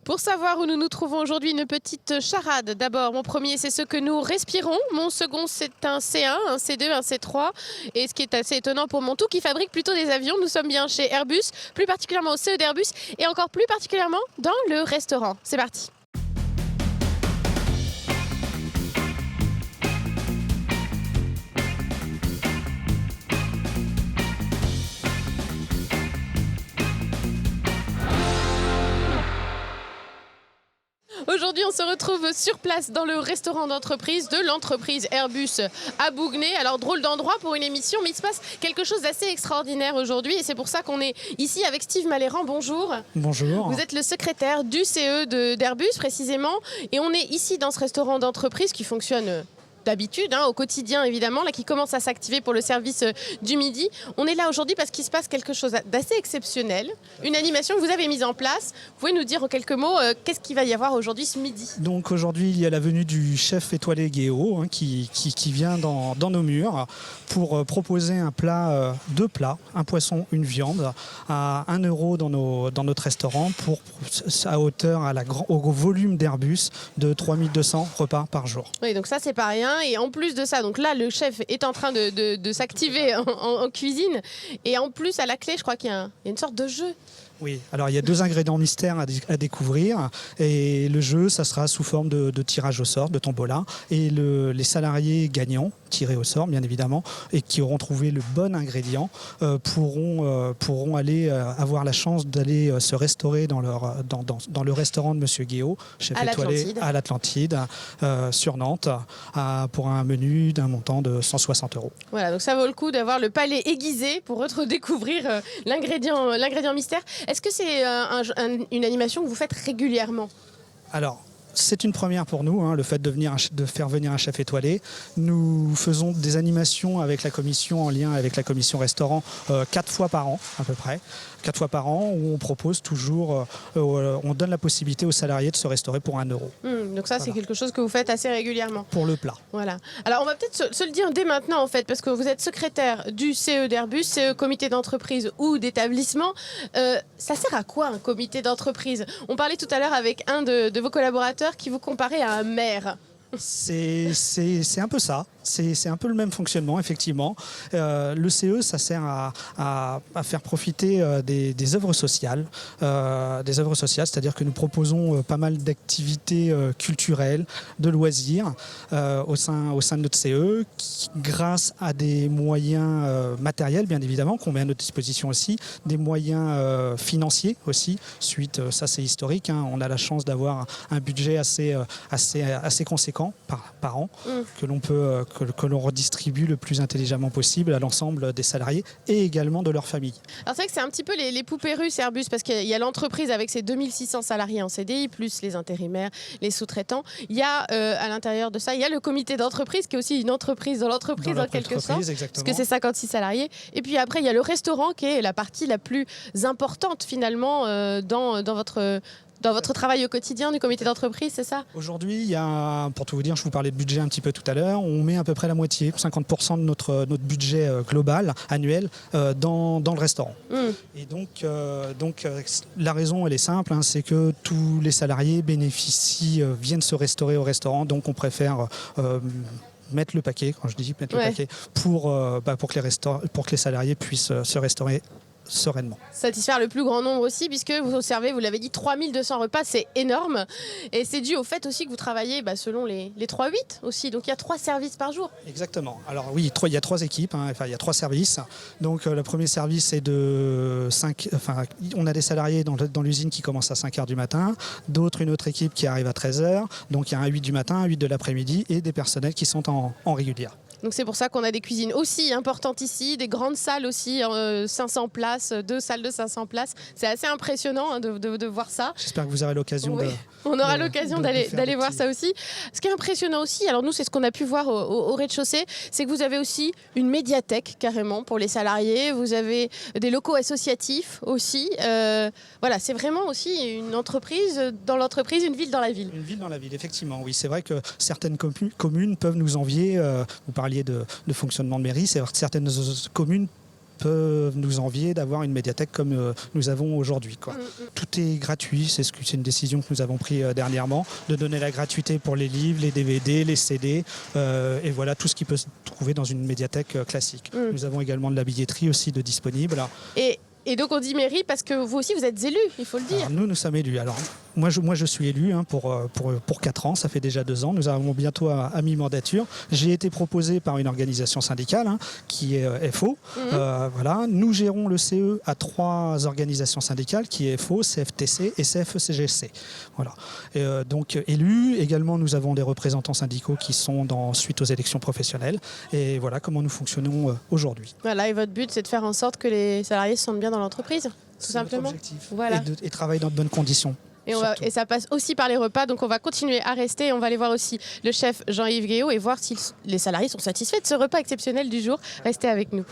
Pour savoir où nous nous trouvons aujourd'hui, une petite charade. D'abord, mon premier, c'est ce que nous respirons. Mon second, c'est un C1, un C2, un C3. Et ce qui est assez étonnant pour mon tout, qui fabrique plutôt des avions. Nous sommes bien chez Airbus, plus particulièrement au CE d'Airbus et encore plus particulièrement dans le restaurant. C'est parti. Aujourd'hui, on se retrouve sur place dans le restaurant d'entreprise de l'entreprise Airbus à Bougnay. Alors, drôle d'endroit pour une émission, mais il se passe quelque chose d'assez extraordinaire aujourd'hui. Et c'est pour ça qu'on est ici avec Steve Maléran. Bonjour. Bonjour. Vous êtes le secrétaire du CE d'Airbus, précisément. Et on est ici dans ce restaurant d'entreprise qui fonctionne d'habitude, au quotidien évidemment, là qui commence à s'activer pour le service du midi. On est là aujourd'hui parce qu'il se passe quelque chose d'assez exceptionnel, une animation que vous avez mise en place. Vous pouvez nous dire en quelques mots qu'est-ce qu'il va y avoir aujourd'hui ce midi? Donc aujourd'hui, il y a la venue du chef étoilé Guéot qui vient dans nos murs pour proposer un plat, deux plats, un poisson, une viande, à 1 € dans notre restaurant à hauteur au volume d'Airbus de 3200 repas par jour. Oui, donc ça c'est pas rien. Et en plus de ça, donc là le chef est en train de s'activer en cuisine. Et en plus à la clé, je crois qu'il y a une sorte de jeu. Oui, alors il y a 2 ingrédients mystères à découvrir et le jeu, ça sera sous forme de tirage au sort, de tombola, et les salariés gagnants, tirés au sort bien évidemment, et qui auront trouvé le bon ingrédient, pourront aller avoir la chance d'aller se restaurer dans le restaurant de Monsieur Guéot, chef étoilé à l'Atlantide, sur Nantes, pour un menu d'un montant de 160 €. Voilà, donc ça vaut le coup d'avoir le palais aiguisé pour redécouvrir l'ingrédient mystère. Est-ce que c'est une animation que vous faites régulièrement? Alors, c'est une première pour nous, le fait de faire venir un chef étoilé. Nous faisons des animations avec la commission, en lien avec la commission restaurant, 4 fois par an à peu près. 4 fois par an, où on propose toujours, on donne la possibilité aux salariés de se restaurer pour 1 €. Donc ça, c'est quelque chose que vous faites assez régulièrement. Pour le plat. Voilà. Alors on va peut-être se le dire dès maintenant en fait, parce que vous êtes secrétaire du CE d'Airbus, CE comité d'entreprise ou d'établissement. Ça sert à quoi un comité d'entreprise? On parlait tout à l'heure avec un de vos collaborateurs qui vous comparait à un maire. C'est un peu ça, c'est un peu le même fonctionnement effectivement. Le CE, ça sert à faire profiter des œuvres sociales, c'est-à-dire que nous proposons pas mal d'activités culturelles, de loisirs au sein de notre CE, grâce à des moyens matériels bien évidemment qu'on met à notre disposition aussi, des moyens financiers aussi. Ça c'est historique, on a la chance d'avoir un budget assez conséquent par an que l'on redistribue le plus intelligemment possible à l'ensemble des salariés et également de leur famille. Alors c'est vrai que c'est un petit peu les poupées russes Airbus, parce qu'il y a l'entreprise avec ses 2600 salariés en CDI, plus les intérimaires, les sous-traitants. Il y a à l'intérieur de ça, il y a le comité d'entreprise qui est aussi une entreprise dans l'entreprise en quelque sorte, exactement. Parce que c'est 56 salariés. Et puis après, il y a le restaurant qui est la partie la plus importante finalement dans votre travail au quotidien du comité d'entreprise, c'est ça? Aujourd'hui, pour tout vous dire, je vous parlais de budget un petit peu tout à l'heure, on met à peu près la moitié, 50% de notre budget global, annuel, dans le restaurant. Et donc la raison, elle est simple, c'est que tous les salariés viennent se restaurer au restaurant, donc on préfère mettre le paquet, quand je dis mettre le paquet, pour que les salariés puissent se restaurer sereinement. Satisfaire le plus grand nombre aussi, puisque vous observez, vous l'avez dit, 3200 repas, c'est énorme. Et c'est dû au fait aussi que vous travaillez selon les 3-8 aussi. Donc il y a 3 services par jour. Exactement. Alors oui, il y a 3 équipes, il y a 3 services. Donc le premier service est de 5... on a des salariés dans l'usine qui commencent à 5 h du matin, une autre équipe qui arrive à 13 h. Donc il y a un 8 du matin, un 8 de l'après-midi et des personnels qui sont en régulière. Donc c'est pour ça qu'on a des cuisines aussi importantes ici, des grandes salles aussi, 500 places, 2 salles de 500 places. C'est assez impressionnant de voir ça. J'espère que vous aurez l'occasion on aura l'occasion d'aller voir ça aussi. Ce qui est impressionnant aussi, alors nous c'est ce qu'on a pu voir au rez-de-chaussée, c'est que vous avez aussi une médiathèque carrément pour les salariés, vous avez des locaux associatifs aussi. Voilà, c'est vraiment aussi une entreprise dans l'entreprise, une ville dans la ville. Une ville dans la ville, effectivement, oui. C'est vrai que certaines communes peuvent nous envier, vous parliez de fonctionnement de mairie, c'est vrai que certaines communes peuvent nous envier d'avoir une médiathèque comme nous avons aujourd'hui, quoi. Tout est gratuit, c'est une décision que nous avons prise dernièrement, de donner la gratuité pour les livres, les DVD, les CD, et voilà tout ce qui peut se trouver dans une médiathèque classique. Nous avons également de la billetterie aussi de disponible. Et donc on dit mairie parce que vous aussi vous êtes élus, il faut le dire. Alors, nous sommes élus. Alors, moi je suis élu pour 4 ans, ça fait déjà 2 ans. Nous avons bientôt à mi-mandature. J'ai été proposé par une organisation syndicale qui est FO. Voilà. Nous gérons le CE à 3 organisations syndicales qui est FO, CFTC et CFCGC. Voilà. Et, donc élus. Également, nous avons des représentants syndicaux qui sont suite aux élections professionnelles. Et voilà comment nous fonctionnons aujourd'hui. Voilà, et votre but c'est de faire en sorte que les salariés se sentent bien dans l'entreprise, tout simplement. Notre objectif. Voilà. Et travailler dans de bonnes conditions. Et ça passe aussi par les repas, donc on va continuer à rester. On va aller voir aussi le chef Jean-Yves Guéot et voir si les salariés sont satisfaits de ce repas exceptionnel du jour. Restez avec nous.